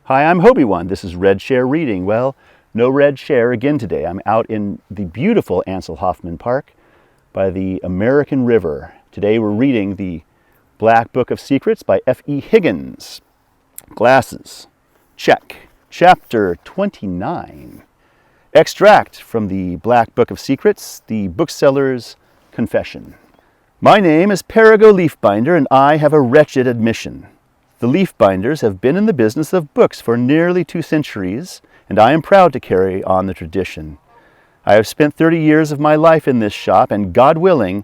Hi, I'm Hobie1. This is Red Share Reading. Well, no red share again today. I'm out in the beautiful Ansel Hoffman Park by the American River. Today we're reading the Black Book of Secrets by F.E. Higgins. Glasses. Check. Chapter 29. Extract from the Black Book of Secrets, the bookseller's confession. My name is Perigoe Leafbinder, and I have a wretched admission. The Leafbinders have been in the business of books for nearly 2 centuries, and I am proud to carry on the tradition. I have spent 30 years of my life in this shop, and God willing,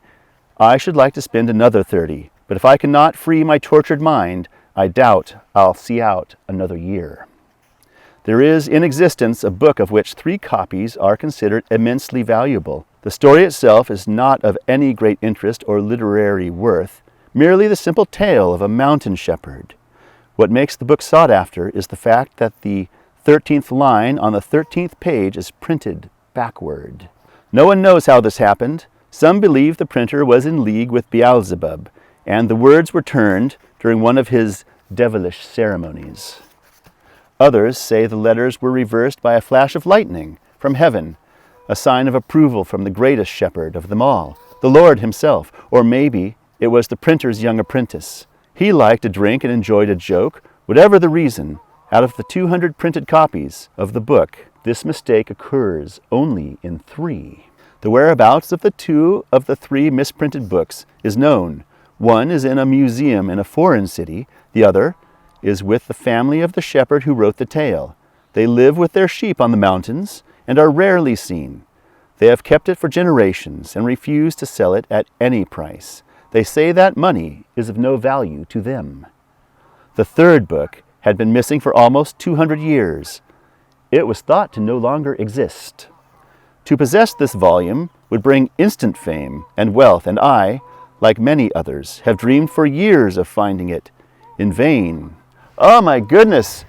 I should like to spend another 30. But if I cannot free my tortured mind, I doubt I'll see out another year. There is in existence a book of which 3 copies are considered immensely valuable. The story itself is not of any great interest or literary worth, merely the simple tale of a mountain shepherd. What makes the book sought after is the fact that the 13th line on the 13th page is printed backward. No one knows how this happened. Some believe the printer was in league with Beelzebub, and the words were turned during one of his devilish ceremonies. Others say the letters were reversed by a flash of lightning from heaven, a sign of approval from the greatest shepherd of them all, the Lord himself, or maybe it was the printer's young apprentice. He liked a drink and enjoyed a joke. Whatever the reason, out of the 200 printed copies of the book, this mistake occurs only in 3. The whereabouts of the 2 of the 3 misprinted books is known. One is in a museum in a foreign city. The other is with the family of the shepherd who wrote the tale. They live with their sheep on the mountains and are rarely seen. They have kept it for generations and refuse to sell it at any price. They say that money is of no value to them. The 3rd book had been missing for almost 200 years. It was thought to no longer exist. To possess this volume would bring instant fame and wealth, and I, like many others, have dreamed for years of finding it. In vain. Oh my goodness!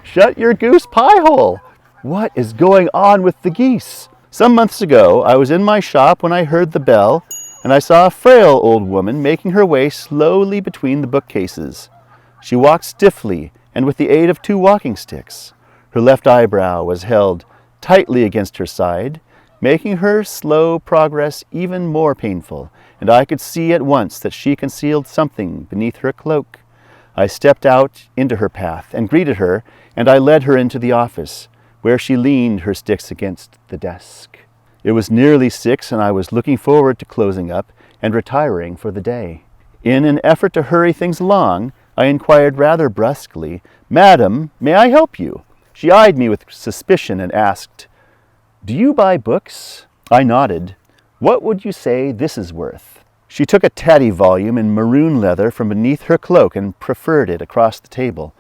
Shut your goose pie hole! What is going on with the geese? Some months ago, I was in my shop when I heard the bell, and I saw a frail old woman making her way slowly between the bookcases. She walked stiffly and with the aid of 2 walking sticks. Her left eyebrow was held tightly against her side, making her slow progress even more painful, and I could see at once that she concealed something beneath her cloak. I stepped out into her path and greeted her, and I led her into the office, where she leaned her sticks against the desk. It was nearly 6, and I was looking forward to closing up and retiring for the day. In an effort to hurry things along, I inquired rather brusquely, "Madam, may I help you?" She eyed me with suspicion and asked, "Do you buy books?" I nodded. "What would you say this is worth?" She took a tatty volume in maroon leather from beneath her cloak and proffered it across the table.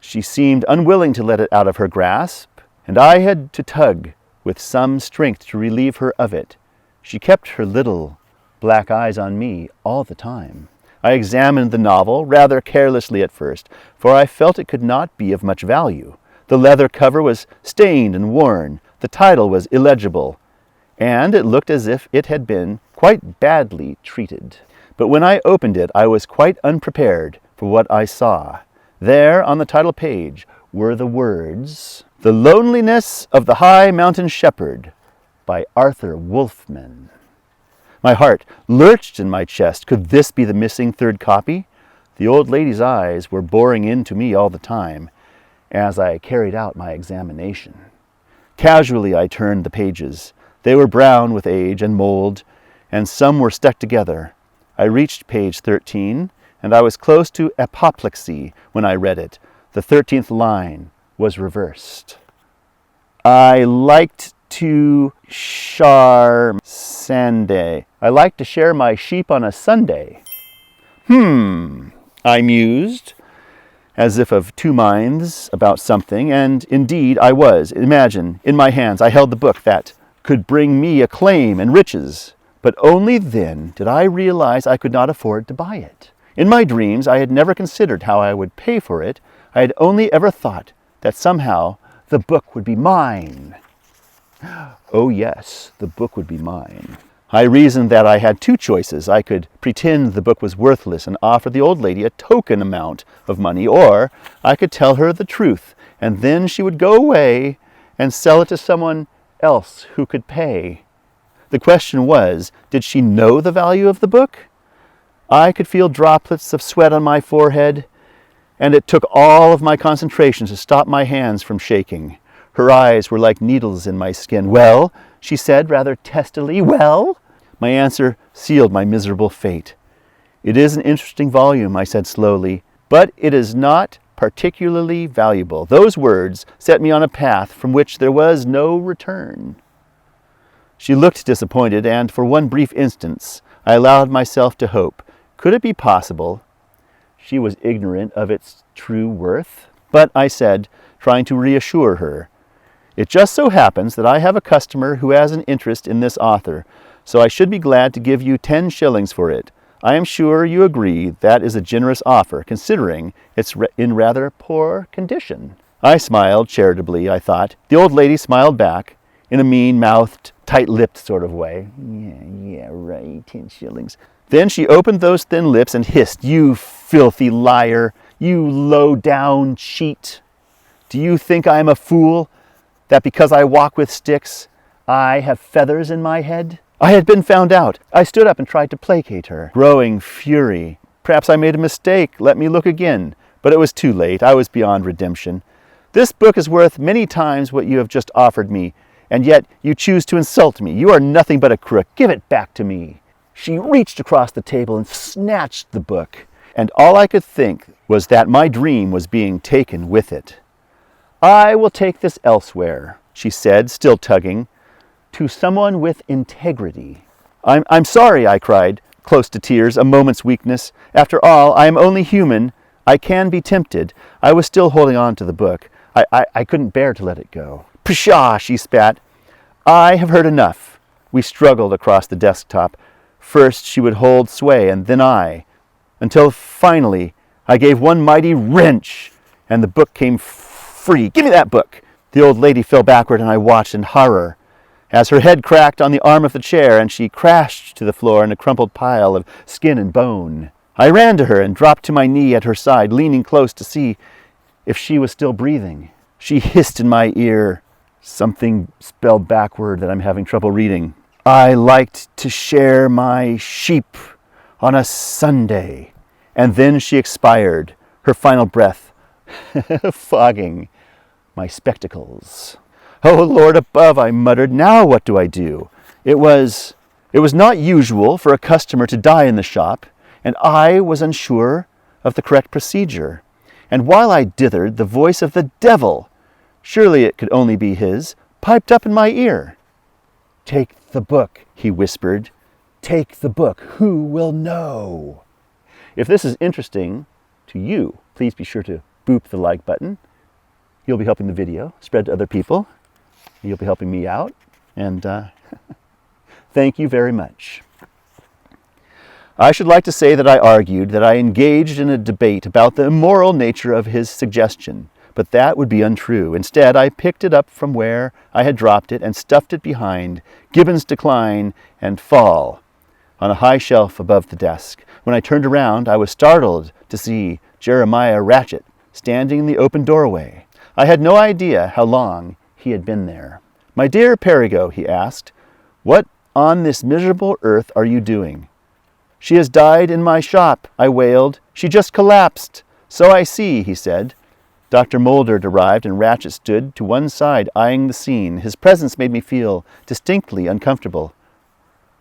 She seemed unwilling to let it out of her grasp, and I had to tug with some strength to relieve her of it. She kept her little black eyes on me all the time. I examined the novel rather carelessly at first, for I felt it could not be of much value. The leather cover was stained and worn, the title was illegible, and it looked as if it had been quite badly treated. But when I opened it, I was quite unprepared for what I saw. There, on the title page, were the words, "The Loneliness of the High Mountain Shepherd," by Arthur Wolfman. My heart lurched in my chest. Could this be the missing 3rd copy? The old lady's eyes were boring into me all the time as I carried out my examination. Casually I turned the pages. They were brown with age and mold, and some were stuck together. I reached page 13, and I was close to apoplexy when I read it. The 13th line was reversed. I liked to share Sunday. I like to share my sheep on a Sunday. I mused, as if of 2 minds about something, and indeed I was. Imagine, in my hands I held the book that could bring me acclaim and riches. But only then did I realize I could not afford to buy it. In my dreams I had never considered how I would pay for it. I had only ever thought that somehow the book would be mine. Oh yes, the book would be mine. I reasoned that I had two choices. I could pretend the book was worthless and offer the old lady a token amount of money, or I could tell her the truth, and then she would go away and sell it to someone else who could pay. The question was, did she know the value of the book? I could feel droplets of sweat on my forehead, and it took all of my concentration to stop my hands from shaking. Her eyes were like needles in my skin. "Well?" she said rather testily. "Well?" My answer sealed my miserable fate. "It is an interesting volume," I said slowly, "but it is not particularly valuable." Those words set me on a path from which there was no return. She looked disappointed, and for one brief instant I allowed myself to hope. Could it be possible she was ignorant of its true worth? But I said, trying to reassure her, "It just so happens that I have a customer who has an interest in this author, so I should be glad to give you 10 shillings for it. I am sure you agree that is a generous offer, considering it's in rather poor condition." I smiled charitably, I thought. The old lady smiled back in a mean-mouthed, tight-lipped sort of way. Yeah, right, 10 shillings. Then she opened those thin lips and hissed, "You filthy liar! You low-down cheat! Do you think I am a fool, that because I walk with sticks, I have feathers in my head?" I had been found out. I stood up and tried to placate her. Growing fury. "Perhaps I made a mistake. Let me look again." But it was too late. I was beyond redemption. "This book is worth many times what you have just offered me, and yet you choose to insult me. You are nothing but a crook. Give it back to me." She reached across the table and snatched the book, and all I could think was that my dream was being taken with it. "I will take this elsewhere," she said, still tugging, "to someone with integrity." I'm sorry," I cried, close to tears, a moment's weakness. "After all, I am only human. I can be tempted." I was still holding on to the book. I couldn't bear to let it go. "Pshaw," she spat. "I have heard enough." We struggled across the desktop. First she would hold sway, and then I, until finally I gave one mighty wrench, and the book came free. "Give me that book!" The old lady fell backward, and I watched in horror as her head cracked on the arm of the chair, and she crashed to the floor in a crumpled pile of skin and bone. I ran to her and dropped to my knee at her side, leaning close to see if she was still breathing. She hissed in my ear, something spelled backward that I'm having trouble reading. "I liked to share my sheep on a Sunday." And then she expired, her final breath fogging my spectacles. "Oh, Lord above," I muttered, "now what do I do?" It was not usual for a customer to die in the shop, and I was unsure of the correct procedure. And while I dithered, the voice of the devil, surely it could only be his, piped up in my ear. "Take the book," he whispered. "Take the book. Who will know?" If this is interesting to you, please be sure to boop the like button. You'll be helping the video spread to other people. You'll be helping me out. And thank you very much. I should like to say that I argued, that I engaged in a debate about the immoral nature of his suggestion, but that would be untrue. Instead, I picked it up from where I had dropped it and stuffed it behind Gibbon's Decline and Fall on a high shelf above the desk. When I turned around, I was startled to see Jeremiah Ratchet standing in the open doorway. I had no idea how long he had been there. "My dear Perigoe," he asked, "what on this miserable earth are you doing?" "She has died in my shop," I wailed. "She just collapsed." "So I see," he said. Dr. Molderd arrived, and Ratchet stood to one side, eyeing the scene. His presence made me feel distinctly uncomfortable.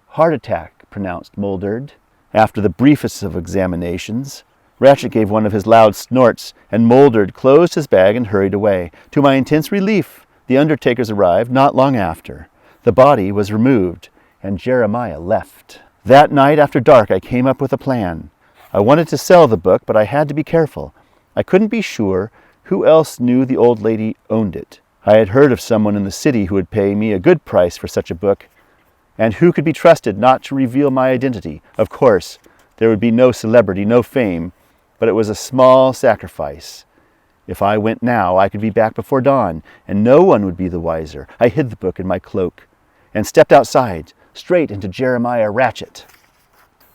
"Heart attack," pronounced Molderd. After the briefest of examinations, Ratchet gave one of his loud snorts, and Molderd closed his bag and hurried away. To my intense relief, the undertakers arrived not long after. The body was removed, and Jeremiah left. That night after dark, I came up with a plan. I wanted to sell the book, but I had to be careful. I couldn't be sure who else knew the old lady owned it. I had heard of someone in the city who would pay me a good price for such a book, and who could be trusted not to reveal my identity. Of course, there would be no celebrity, no fame, but it was a small sacrifice. If I went now, I could be back before dawn, and no one would be the wiser. I hid the book in my cloak and stepped outside, straight into Jeremiah Ratchet.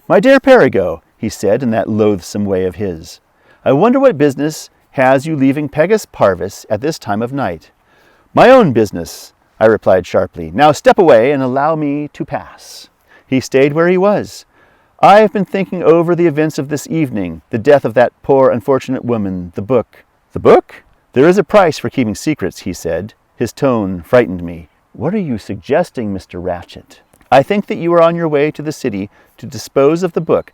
"My dear Perigoe," he said in that loathsome way of his, "I wonder what business has you leaving Pegasus Parvis at this time of night?" "My own business," I replied sharply. "Now step away and allow me to pass." He stayed where he was. "I have been thinking over the events of this evening, the death of that poor unfortunate woman, the book." "The book?" "There is a price for keeping secrets," he said. His tone frightened me. "What are you suggesting, Mr. Ratchet?" "I think that you are on your way to the city to dispose of the book,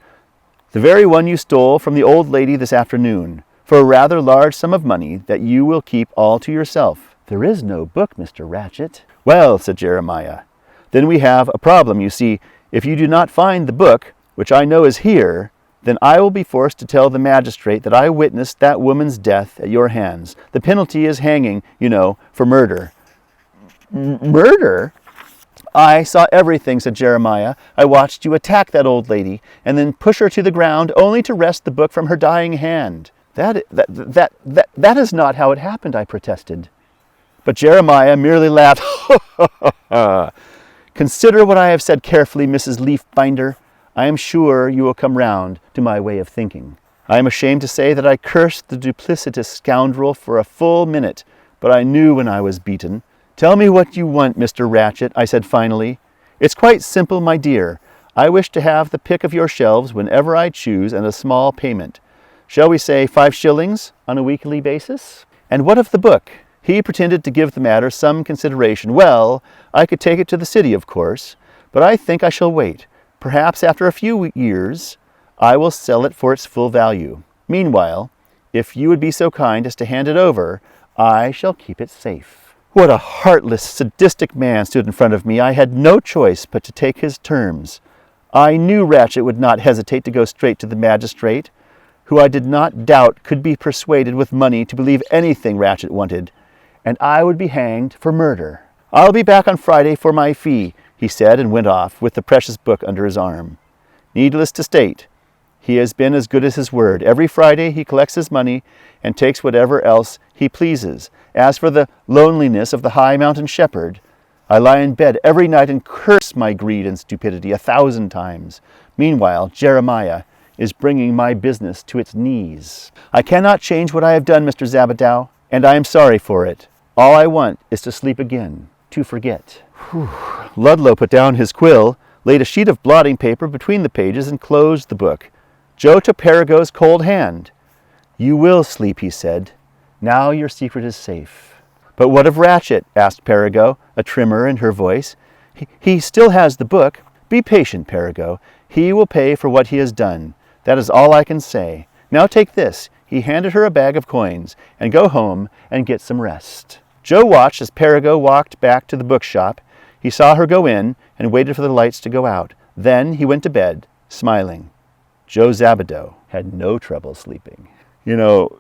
the very one you stole from the old lady this afternoon, for a rather large sum of money that you will keep all to yourself." "There is no book, Mr. Ratchet." "Well," said Jeremiah, "then we have a problem. You see, if you do not find the book, which I know is here, then I will be forced to tell the magistrate that I witnessed that woman's death at your hands. The penalty is hanging, you know, for murder." "Murder?" "I saw everything," said Jeremiah. "I watched you attack that old lady and then push her to the ground only to wrest the book from her dying hand." That is not how it happened," I protested. But Jeremiah merely laughed. "Consider what I have said carefully, Mrs. Leafbinder. I am sure you will come round to my way of thinking. I am ashamed to say that I cursed the duplicitous scoundrel for a full minute, but I knew when I was beaten. 'Tell me what you want, Mr. Ratchet,' I said finally. 'It's quite simple, my dear. I wish to have the pick of your shelves whenever I choose and a small payment. Shall we say 5 shillings on a weekly basis?' And what of the book?" He pretended to give the matter some consideration. "Well, I could take it to the city, of course, but I think I shall wait. Perhaps after a few years I will sell it for its full value. Meanwhile, if you would be so kind as to hand it over, I shall keep it safe." What a heartless, sadistic man stood in front of me. I had no choice but to take his terms. I knew Ratchet would not hesitate to go straight to the magistrate, who I did not doubt could be persuaded with money to believe anything Ratchet wanted, and I would be hanged for murder. "I'll be back on Friday for my fee," he said, and went off with the precious book under his arm. Needless to state, he has been as good as his word. Every Friday he collects his money and takes whatever else he pleases. As for the loneliness of the high mountain shepherd, I lie in bed every night and curse my greed and stupidity 1,000 times. Meanwhile, Jeremiah is bringing my business to its knees. I cannot change what I have done, Mr. Zabadow, and I am sorry for it. All I want is to sleep again, to forget." Ludlow put down his quill, laid a sheet of blotting paper between the pages, and closed the book. Joe took Perigoe's cold hand. "You will sleep," he said. "Now your secret is safe." "But what of Ratchet?" asked Perigoe, a tremor in her voice. He still has the book. Be patient, Perigoe. He will pay for what he has done. That is all I can say. Now take this." He handed her a bag of coins. "And go home and get some rest." Joe watched as Perigoe walked back to the bookshop. He saw her go in and waited for the lights to go out. Then he went to bed, smiling. Joe Zabadow had no trouble sleeping. You know,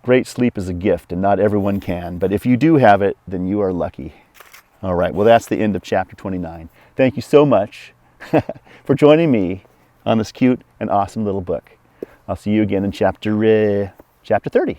great sleep is a gift, and not everyone can. But if you do have it, then you are lucky. All right, well, that's the end of Chapter 29. Thank you so much for joining me on this cute and awesome little book. I'll see you again in Chapter 30.